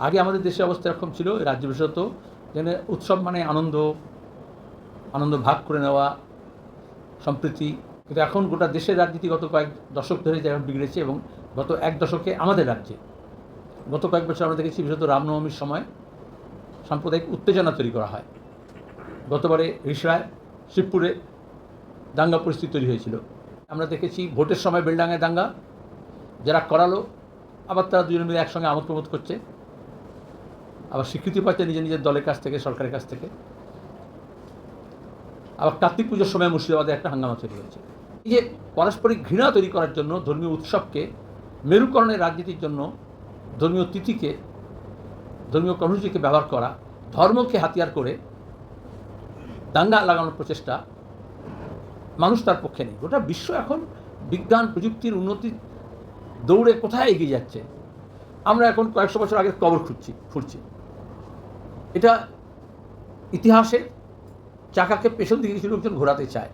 আগে আমাদের দেশের অবস্থা এরকম ছিল, রাজ্য বিশেষত যেখানে উৎসব মানে আনন্দ, আনন্দ ভাগ করে নেওয়া, সম্প্রীতি। কিন্তু এখন গোটা দেশের রাজনীতি গত কয়েক দশক ধরে যেমন বিগড়েছে, এবং গত এক দশকে আমাদের রাজ্যে গত কয়েক বছর আমরা দেখেছি বিশেষত রামনবমীর সময় সাম্প্রদায়িক উত্তেজনা তৈরি করা হয়। গতবারে রিষড়ায়, শিবপুরে দাঙ্গা পরিস্থিতি তৈরি হয়েছিল। আমরা দেখেছি ভোটের সময় বেলডাঙ্গায় দাঙ্গা, যারা করালো আবার তারা দুজনে মিলে একসঙ্গে আমোদ প্রমোদ করছে, আবার স্বীকৃতি পাচ্ছে নিজের নিজের দলের কাছ থেকে, সরকারের কাছ থেকে। আবার কার্তিক পুজোর সময় মুর্শিদাবাদে একটা হাঙ্গামা তৈরি হয়েছে। এই যে পারস্পরিক ঘৃণা তৈরি করার জন্য, ধর্মীয় উৎসবকে মেরুকরণের রাজনীতির জন্য ধর্মীয় তিথিকে, ধর্মীয় কর্মসূচিকে ব্যবহার করা, ধর্মকে হাতিয়ার করে দাঙ্গা লাগানোর প্রচেষ্টা মানুষ তার পক্ষে নেই। গোটা বিশ্ব এখন বিজ্ঞান প্রযুক্তির উন্নতির দৌড়ে কোথায় এগিয়ে যাচ্ছে, আমরা এখন কয়েকশো বছর আগের কবর খুঁড়ছি। এটা ইতিহাসের চাকাকে পেছন দিকে কিছু লোকজন ঘোরাতে চায়।